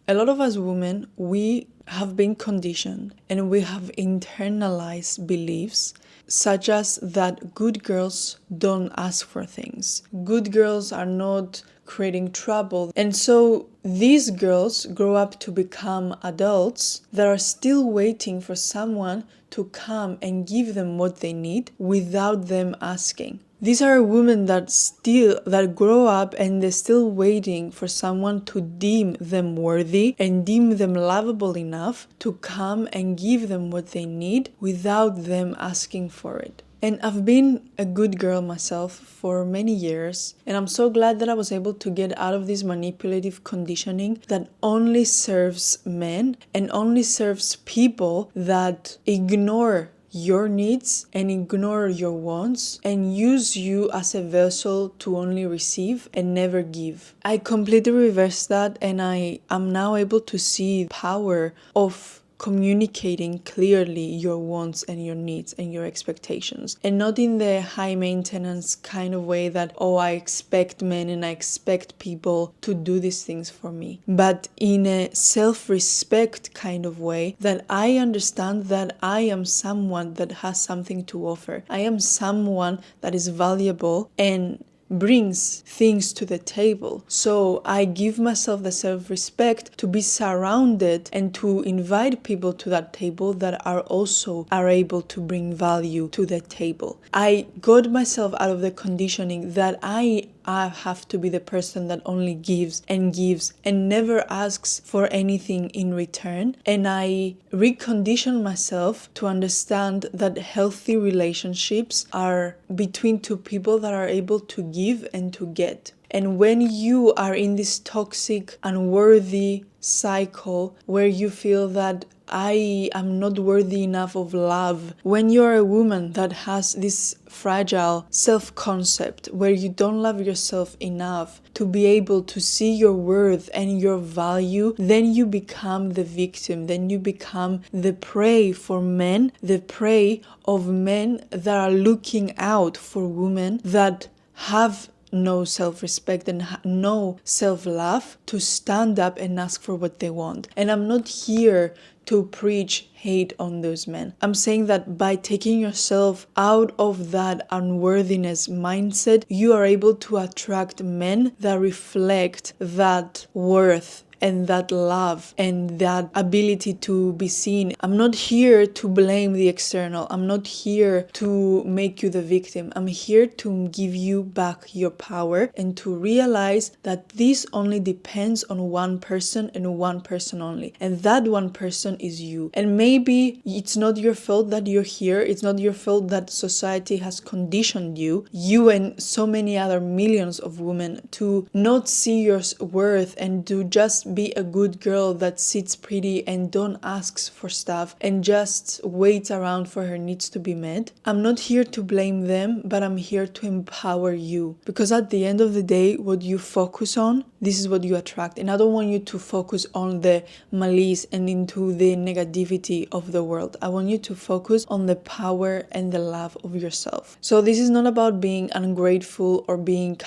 A lot of us women, we have been conditioned and we have internalized beliefs such as that good girls don't ask for things. Good girls are not creating trouble. And so these girls grow up to become adults that are still waiting for someone to come and give them what they need without them asking. These are women that grow up and they're still waiting for someone to deem them worthy and deem them lovable enough to come and give them what they need without them asking for it. And I've been a good girl myself for many years, and I'm so glad that I was able to get out of this manipulative conditioning that only serves men and only serves people that ignore your needs and ignore your wants and use you as a vessel to only receive and never give. I completely reversed that, and I am now able to see the power of communicating clearly your wants and your needs and your expectations, and not in the high maintenance kind of way that, oh, I expect men and I expect people to do these things for me, but in a self-respect kind of way that I understand that I am someone that has something to offer. I am someone that is valuable and brings things to the table. So I give myself the self-respect to be surrounded and to invite people to that table that are able to bring value to the table. I got myself out of the conditioning that I have to be the person that only gives and never asks for anything in return. And I recondition myself to understand that healthy relationships are between two people that are able to give and to get. And when you are in this toxic, unworthy cycle where you feel that I am not worthy enough of love, when you're a woman that has this fragile self-concept where you don't love yourself enough to be able to see your worth and your value, then you become the victim, then you become the prey for men, the prey of men that are looking out for women that have no self-respect and no self-love to stand up and ask for what they want. And I'm not here to preach hate on those men. I'm saying that by taking yourself out of that unworthiness mindset, you are able to attract men that reflect that worth and that love and that ability to be seen. I'm not here to blame the external. I'm not here to make you the victim. I'm here to give you back your power and to realize that this only depends on one person and one person only. And that one person is you. And maybe it's not your fault that you're here. It's not your fault that society has conditioned you and so many other millions of women to not see your worth and to just be a good girl that sits pretty and don't ask for stuff and just waits around for her needs to be met. I'm not here to blame them, but I'm here to empower you, because at the end of the day, what you focus on, this is what you attract. And I don't want you to focus on the malice and into the negativity of the world. I want you to focus on the power and the love of yourself. So this is not about being ungrateful or being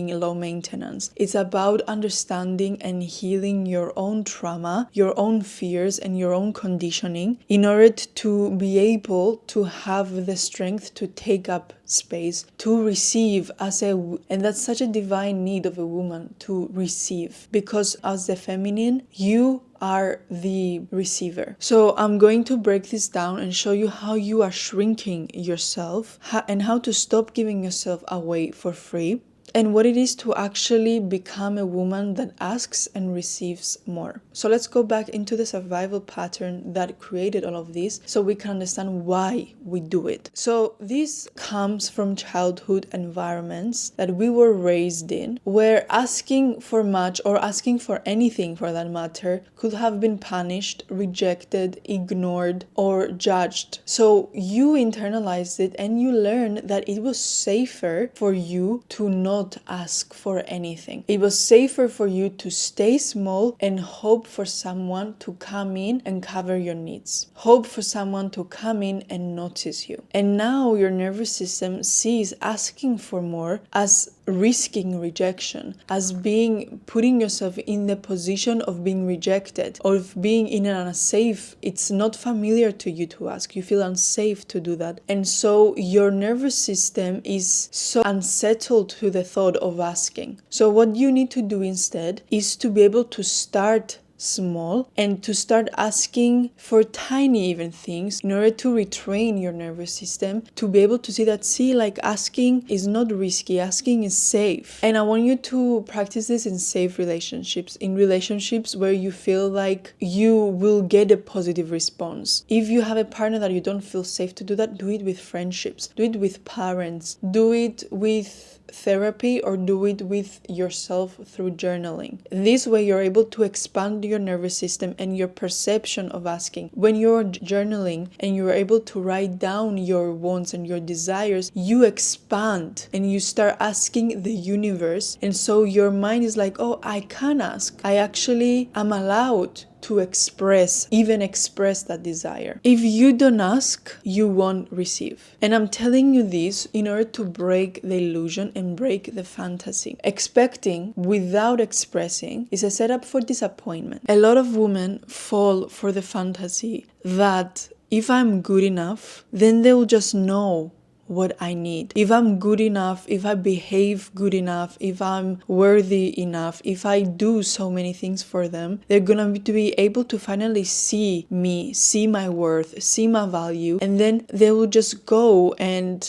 low maintenance. It's about understanding and healing your own trauma, your own fears, and your own conditioning in order to be able to have the strength to take up space, to receive and that's such a divine need of a woman, to receive, because as the feminine, you are the receiver. So I'm going to break this down and show you how you are shrinking yourself and how to stop giving yourself away for free, and what it is to actually become a woman that asks and receives more. So let's go back into the survival pattern that created all of this so we can understand why we do it. So this comes from childhood environments that we were raised in, where asking for much or asking for anything for that matter could have been punished, rejected, ignored, or judged. So you internalized it and you learned that it was safer for you to not ask for anything. It was safer for you to stay small and hope for someone to come in and cover your needs. Hope for someone to come in and notice you. And now your nervous system sees asking for more as risking rejection, as being putting yourself in the position of being rejected, or of being in an unsafe, it's not familiar to you to ask, you feel unsafe to do that, and so your nervous system is so unsettled to the thought of asking. So what you need to do instead is to be able to start small and to start asking for tiny even things in order to retrain your nervous system to be able to see that, like, asking is not risky, asking is safe. And I want you to practice this in safe relationships, in relationships where you feel like you will get a positive response. If you have a partner that you don't feel safe to do that, do it with friendships, do it with parents, do it with therapy, or do it with yourself through journaling. This way you're able to expand your nervous system and your perception of asking. When you're journaling and you're able to write down your wants and your desires, you expand and you start asking the universe, and so your mind is like, oh, I can ask, I actually am allowed to express that desire. If you don't ask, you won't receive. And I'm telling you this in order to break the illusion and break the fantasy. Expecting without expressing is a setup for disappointment. A lot of women fall for the fantasy that if I'm good enough, then they'll just know what I need. If I'm good enough, if I behave good enough, if I'm worthy enough, if I do so many things for them, they're gonna be able to finally see me, see my worth, see my value, and then they will just go and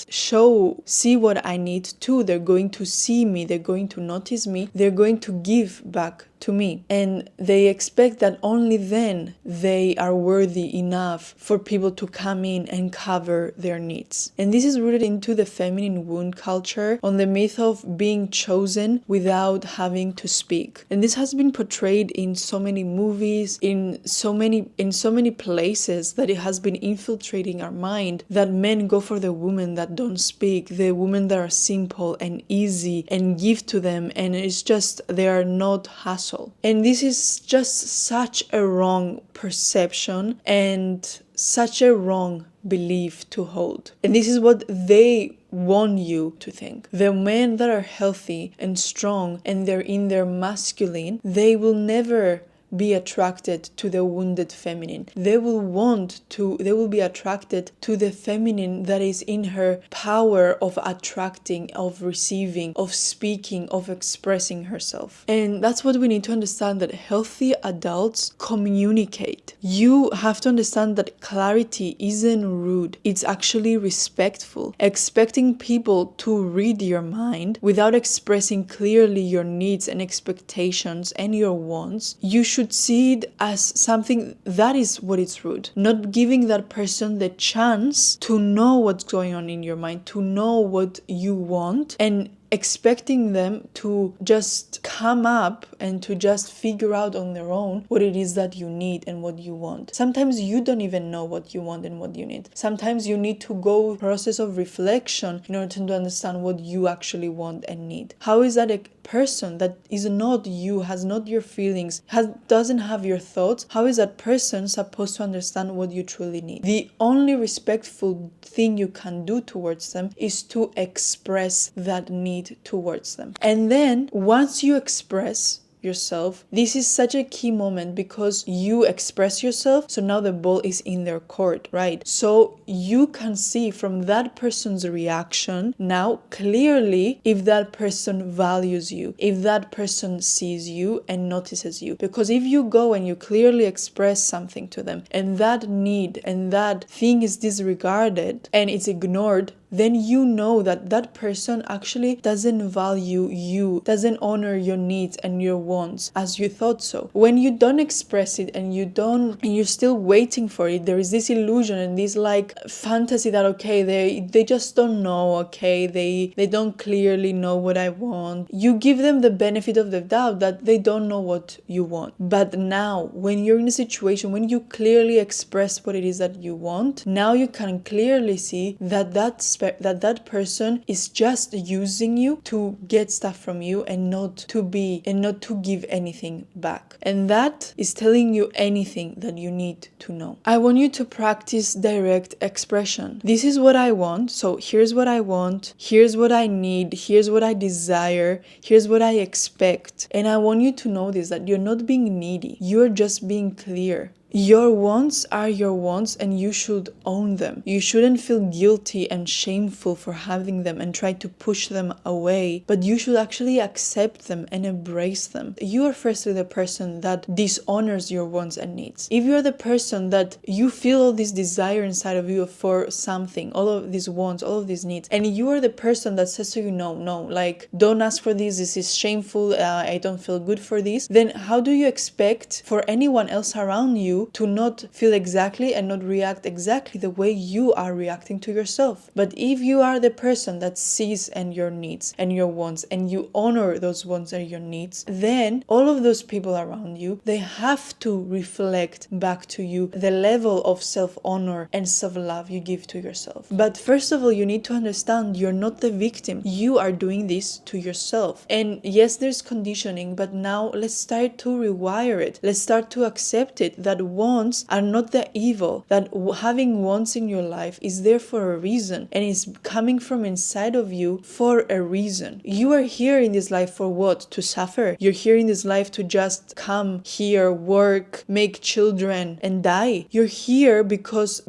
see what I need too. They're going to see me, they're going to notice me, they're going to give back to me, and they expect that only then they are worthy enough for people to come in and cover their needs. And this is rooted into the feminine wound culture, on the myth of being chosen without having to speak. And this has been portrayed in so many movies, in so many places, that it has been infiltrating our mind, that men go for the women that don't speak, the women that are simple and easy and give to them, and it's just they are not hassle. And this is just such a wrong perception and such a wrong belief to hold. And this is what they want you to think. The men that are healthy and strong and they're in their masculine, they will never be attracted to the wounded feminine. They will be attracted to the feminine that is in her power of attracting, of receiving, of speaking, of expressing herself. And that's what we need to understand, that healthy adults communicate. You have to understand that clarity isn't rude, it's actually respectful. Expecting people to read your mind without expressing clearly your needs and expectations and your wants, you should see it as something that is what it's rude. Not giving that person the chance to know what's going on in your mind, to know what you want, and expecting them to just come up and to just figure out on their own what it is that you need and what you want. Sometimes you don't even know what you want and what you need. Sometimes you need to go through a process of reflection in order to understand what you actually want and need. How is that a person that is not you, has not your feelings, doesn't have your thoughts, how is that person supposed to understand what you truly need? The only respectful thing you can do towards them is to express that need towards them. And then once you express yourself, this is such a key moment, because you express yourself, so now the ball is in their court, right? So you can see from that person's reaction now clearly if that person values you, if that person sees you and notices you. Because if you go and you clearly express something to them and that need and that thing is disregarded and it's ignored, then you know that that person actually doesn't value you, doesn't honor your needs and your wants as you thought so. When you don't express it and you're still waiting for it, there is this illusion and this like fantasy that they just don't know, they don't clearly know what I want. You give them the benefit of the doubt that they don't know what you want. But now when you're in a situation, when you clearly express what it is that you want, now you can clearly see that that person is just using you to get stuff from you and not to give anything back. And that is telling you anything that you need to know. I want you to practice direct expression. This is what I want, so here's what I want, here's what I need, here's what I desire, here's what I expect. And I want you to know this, that you're not being needy, you're just being clear. Your wants are your wants and you should own them. You shouldn't feel guilty and shameful for having them and try to push them away, but you should actually accept them and embrace them. You are firstly the person that dishonors your wants and needs. If you're the person that you feel all this desire inside of you for something, all of these wants, all of these needs, and you are the person that says to you, no, like, don't ask for this is shameful, I don't feel good for this, then how do you expect for anyone else around you to not feel exactly and not react exactly the way you are reacting to yourself? But if you are the person that sees and your needs and your wants and you honor those wants and your needs, then all of those people around you, they have to reflect back to you the level of self-honor and self-love you give to yourself. But first of all, you need to understand you're not the victim. You are doing this to yourself. And yes, there's conditioning, but now let's start to rewire it. Let's start to accept it, that wants are not the evil, that having wants in your life is there for a reason and is coming from inside of you for a reason. You are here in this life for what? To suffer. You're here in this life to just come here, work, make children and die. You're here because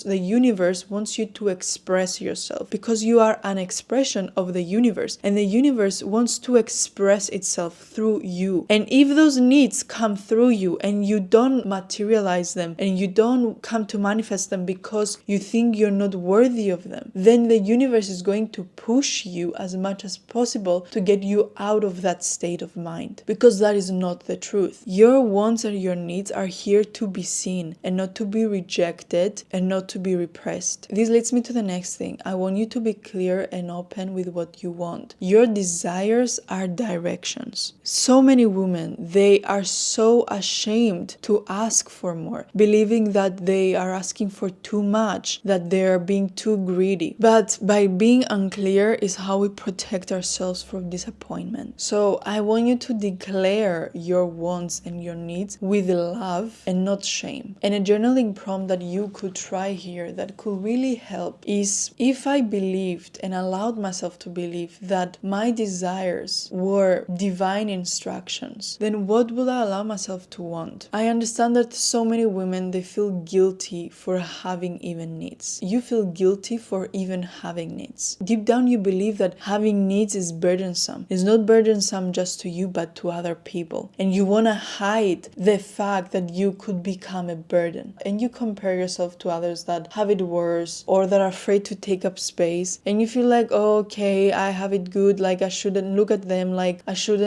the universe wants you to express yourself, because you are an expression of the universe and the universe wants to express itself through you. And if those needs come through you and you don't materialize them and you don't come to manifest them because you think you're not worthy of them, then the universe is going to push you as much as possible to get you out of that state of mind, because that is not the truth. Your wants and your needs are here to be seen and not to be rejected and not to be repressed. This leads me to the next thing. I want you to be clear and open with what you want. Your desires are directions. So many women, they are so ashamed to ask for more, believing that they are asking for too much, that they are being too greedy. But by being unclear is how we protect ourselves from disappointment. So I want you to declare your wants and your needs with love and not shame. And a journaling prompt that you could try here that could really help is, if I believed and allowed myself to believe that my desires were divine instructions, then what will I allow myself to want? I understand that so many women, they feel guilty for having even needs. You feel guilty for even having needs. Deep down you believe that having needs is burdensome. It's not burdensome just to you but to other people. And you want to hide the fact that you could become a burden. And you compare yourself to others that have it worse or that are afraid to take up space. And you feel like, oh, okay, I have it good, like I shouldn't look at them, like I should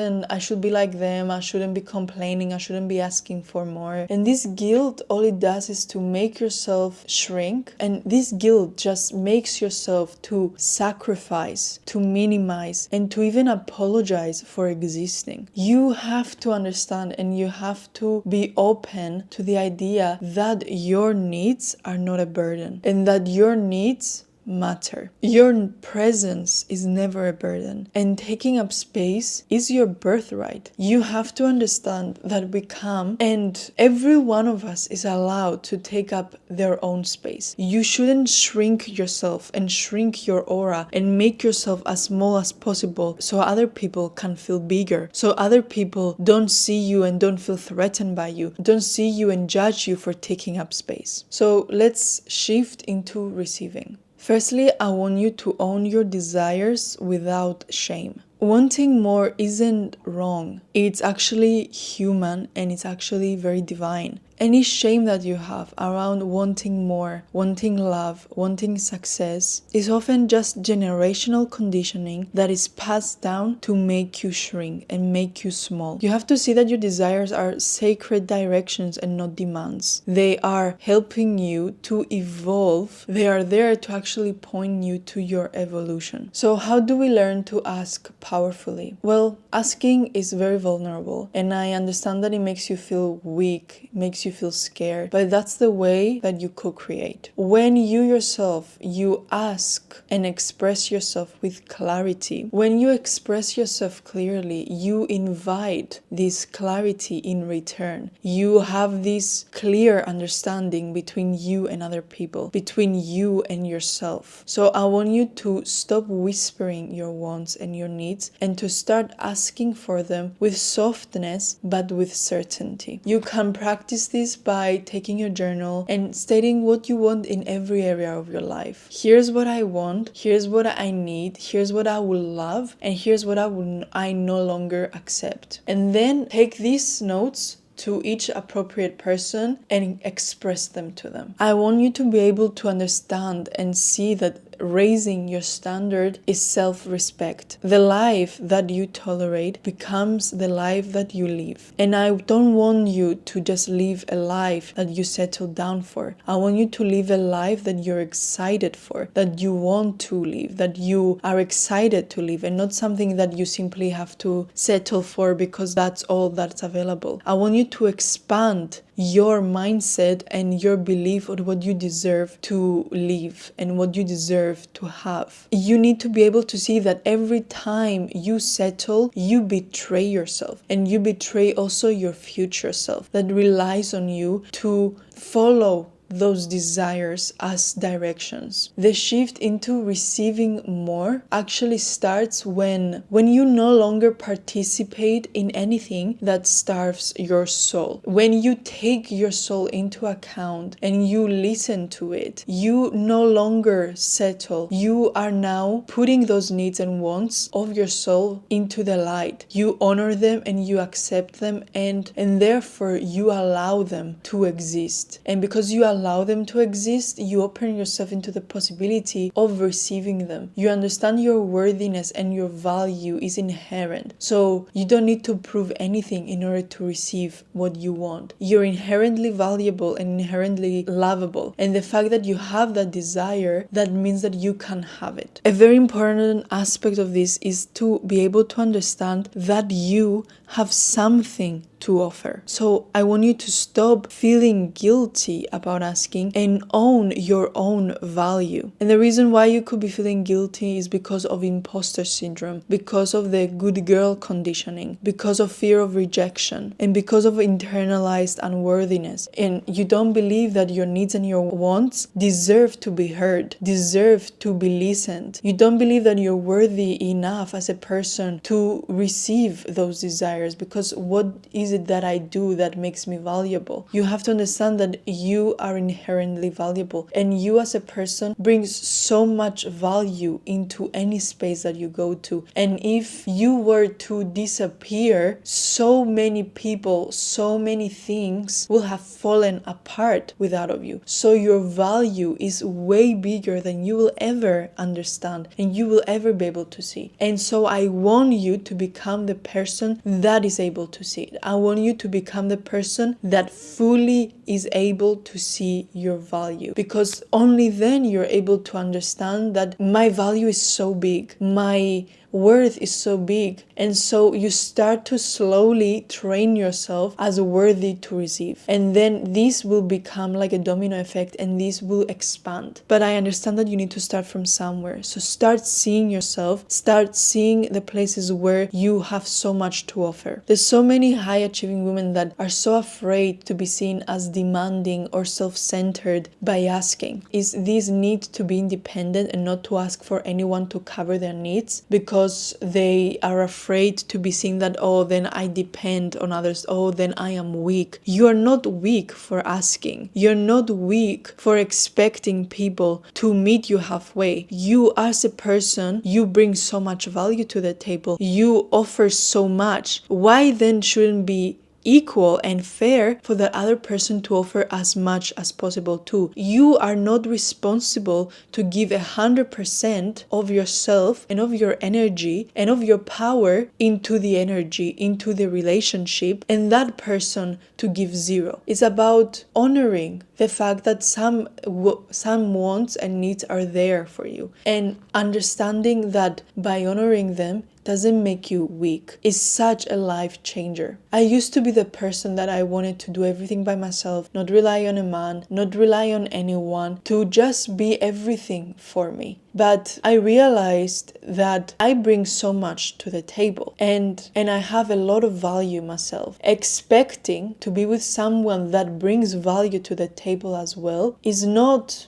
be like them, I shouldn't be complaining, I shouldn't be asking for more. And this guilt, all it does is to make yourself shrink, and this guilt just makes yourself to sacrifice, to minimize, and to even apologize for existing. You have to understand and you have to be open to the idea that your needs are not a burden and that your needs matter. Your presence is never a burden, and taking up space is your birthright. You have to understand that we come, and every one of us is allowed to take up their own space. You shouldn't shrink yourself and shrink your aura and make yourself as small as possible so other people can feel bigger, so other people don't see you and don't feel threatened by you, don't see you and judge you for taking up space. So let's shift into receiving. Firstly, I want you to own your desires without shame. Wanting more isn't wrong. It's actually human and it's actually very divine. Any shame that you have around wanting more, wanting love, wanting success is often just generational conditioning that is passed down to make you shrink and make you small. You have to see that your desires are sacred directions and not demands. They are helping you to evolve. They are there to actually point you to your evolution. So how do we learn to ask powerfully? Well, asking is very vulnerable, and I understand that it makes you feel weak, makes you feel scared, but that's the way that you co-create. When you yourself, you ask and express yourself with clarity, when you express yourself clearly, you invite this clarity in return. You have this clear understanding between you and other people, between you and yourself. So I want you to stop whispering your wants and your needs and to start asking for them with softness but with certainty. You can practice this by taking your journal and stating what you want in every area of your life. Here's what I want, here's what I need, here's what I will love, and here's what I no longer accept. And then take these notes to each appropriate person and express them to them. I want you to be able to understand and see that raising your standard is self-respect. The life that you tolerate becomes the life that you live. And I don't want you to just live a life that you settle down for. I want you to live a life that you're excited for, that you want to live, that you are excited to live, and not something that you simply have to settle for because that's all that's available. I want you to expand your mindset and your belief on what you deserve to live and what you deserve to have. You need to be able to see that every time you settle, you betray yourself, and you betray also your future self that relies on you to follow those desires as directions. The shift into receiving more actually starts when you no longer participate in anything that starves your soul. When you take your soul into account and you listen to it, you no longer settle. You are now putting those needs and wants of your soul into the light. You honor them and you accept them, and therefore you allow them to exist. And because you allow them to exist, you open yourself into the possibility of receiving them. You understand your worthiness and your value is inherent. So you don't need to prove anything in order to receive what you want. You're inherently valuable and inherently lovable. And the fact that you have that desire, that means that you can have it. A very important aspect of this is to be able to understand that you have something to offer. So I want you to stop feeling guilty about asking and own your own value. And the reason why you could be feeling guilty is because of imposter syndrome, because of the good girl conditioning, because of fear of rejection, and because of internalized unworthiness. And you don't believe that your needs and your wants deserve to be heard, deserve to be listened. You don't believe that you're worthy enough as a person to receive those desires, because what is it that I do that makes me valuable? You have to understand that you are inherently valuable, and you as a person brings so much value into any space that you go to. And if you were to disappear, so many people, so many things will have fallen apart without of you. So your value is way bigger than you will ever understand and you will ever be able to see. And so I want you to become the person that is able to see it. I want you to become the person that fully is able to see your value, because only then you're able to understand that my value is so big, my worth is so big. And so you start to slowly train yourself as worthy to receive, and then this will become like a domino effect and this will expand. But I understand that you need to start from somewhere. So start seeing yourself, start seeing the places where you have so much to offer. There's so many high achieving women that are so afraid to be seen as demanding or self-centered by asking. Is this need to be independent and not to ask for anyone to cover their needs, because they are afraid to be seen that, oh, then I depend on others, oh, then I am weak. You are not weak for asking. You're not weak for expecting people to meet you halfway. You as a person, you bring so much value to the table. You offer so much. Why then shouldn't be equal and fair for the other person to offer as much as possible too? You are not responsible to give 100% of yourself and of your energy and of your power into the energy, into the relationship, and that person to give zero. It's about honoring the fact that some wants and needs are there for you, and understanding that by honoring them, doesn't make you weak. It's such a life changer. I used to be the person that I wanted to do everything by myself, not rely on a man, not rely on anyone, to just be everything for me. But I realized that I bring so much to the table, and I have a lot of value myself. Expecting to be with someone that brings value to the table as well is not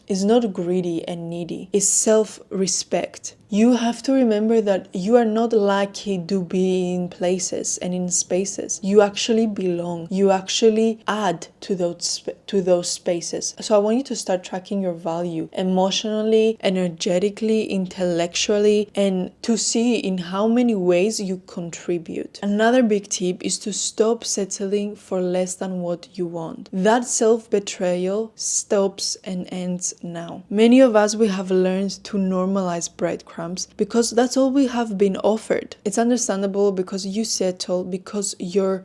greedy and needy. It's self-respect. You have to remember that you are not lucky to be in places and in spaces. You actually belong. You actually add to those spaces. So I want you to start tracking your value emotionally, energetically, intellectually, and to see in how many ways you contribute. Another big tip is to stop settling for less than what you want. That self-betrayal stops and ends now. Many of us, we have learned to normalize breadcrumbs because that's all we have been offered. It's understandable because you settle because your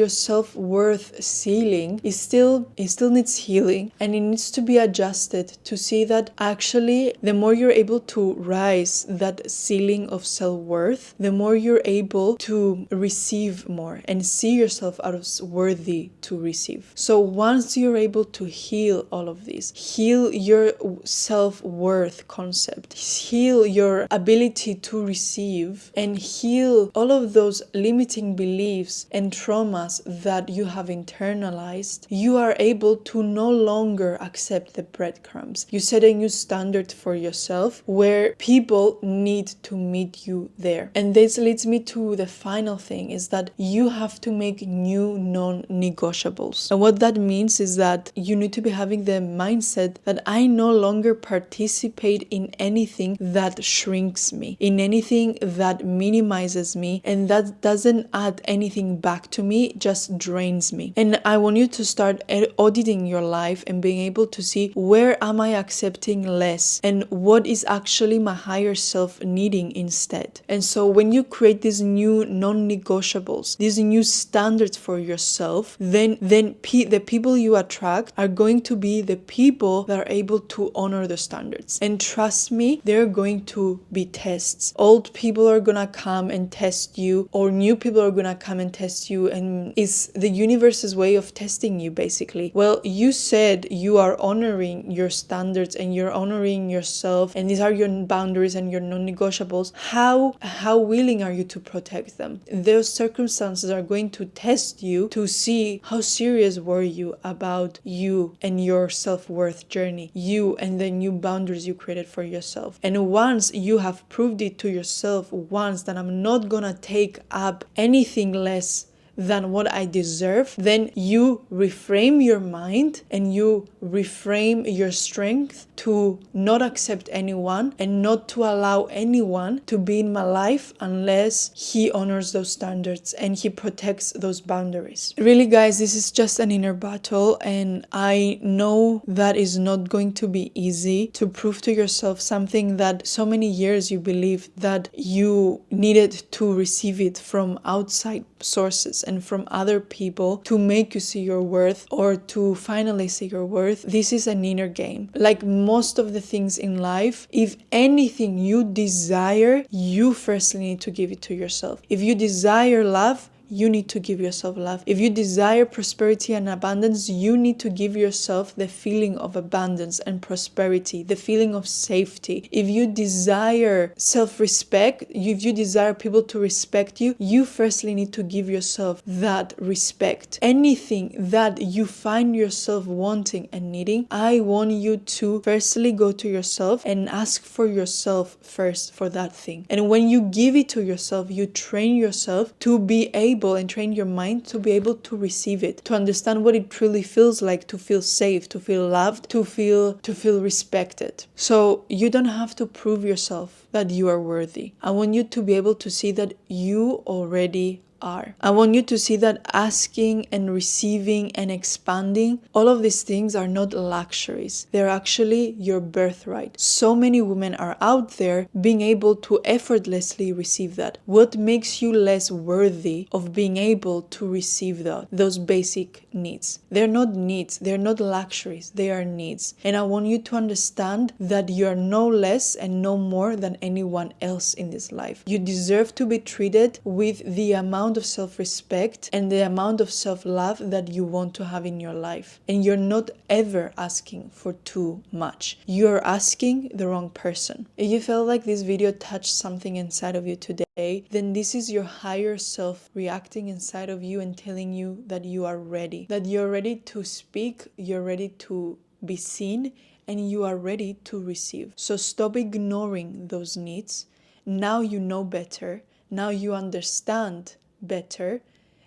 self-worth ceiling is still needs healing, and it needs to be adjusted to see that actually the more you're able to rise that ceiling of self-worth, the more you're able to receive more and see yourself as worthy to receive. So once you're able to heal all of this, heal your self-worth concept, heal your ability to receive, and heal all of those limiting beliefs and traumas that you have internalized, you are able to no longer accept the breadcrumbs. You set a new standard for yourself where people need to meet you there. And this leads me to the final thing, is that you have to make new non-negotiables. And what that means is that you need to be having the mindset that I no longer participate in anything that shrinks me, in anything that minimizes me, and that doesn't add anything back to me, just drains me. And I want you to start auditing your life and being able to see, where am I accepting less and what is actually my higher self needing instead. And so when you create these new non-negotiables, these new standards for yourself, then the people you attract are going to be the people that are able to honor the standards. And trust me, they're going to be tests. Old people are gonna come and test you, or new people are gonna come and test you, and it's the universe's way of testing you, basically. Well, you said you are honoring your standards and you're honoring yourself, and these are your boundaries and your non-negotiables. How willing are you to protect them? Those circumstances are going to test you to see how serious were you about you and your self-worth journey, you and the new boundaries you created for yourself. And once you have proved it to yourself once that I'm not gonna take up anything less than what I deserve, then you reframe your mind and you reframe your strength to not accept anyone and not to allow anyone to be in my life unless he honors those standards and he protects those boundaries. Really, guys, this is just an inner battle, and I know that is not going to be easy to prove to yourself something that so many years you believed that you needed to receive it from outside sources and from other people to make you see your worth or to finally see your worth. This is an inner game. Like most of the things in life, if anything you desire, you firstly need to give it to yourself. If you desire love, you need to give yourself love. If you desire prosperity and abundance, you need to give yourself the feeling of abundance and prosperity, the feeling of safety. If you desire self-respect, if you desire people to respect you, you firstly need to give yourself that respect. Anything that you find yourself wanting and needing, I want you to firstly go to yourself and ask for yourself first for that thing. And when you give it to yourself, you train yourself to be able and train your mind to be able to receive it, to understand what it truly feels like to feel safe, to feel loved, to feel respected. So you don't have to prove yourself that you are worthy. I want you to be able to see that you already are. I want you to see that asking and receiving and expanding, all of these things are not luxuries. They're actually your birthright. So many women are out there being able to effortlessly receive that. What makes you less worthy of being able to receive those basic needs? They're not needs, they're not luxuries, they are needs. And I want you to understand that you're no less and no more than anyone else in this life. You deserve to be treated with the amount of self-respect and the amount of self-love that you want to have in your life. And you're not ever asking for too much. You're asking the wrong person. If you felt like this video touched something inside of you today, then this is your higher self reacting inside of you and telling you that you are ready. That you're ready to speak, you're ready to be seen, and you are ready to receive. So stop ignoring those needs. Now you know better. Now you understand better.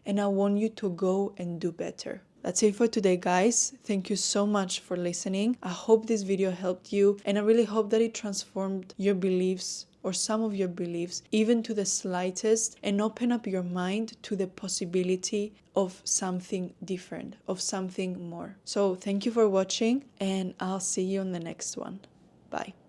And I want you to go and do better. That's it for today, guys. Thank you so much for listening. I hope this video helped you, and I really hope that it transformed your beliefs or some of your beliefs, even to the slightest, and open up your mind to the possibility of something different, of something more. So thank you for watching, and I'll see you on the next one. Bye.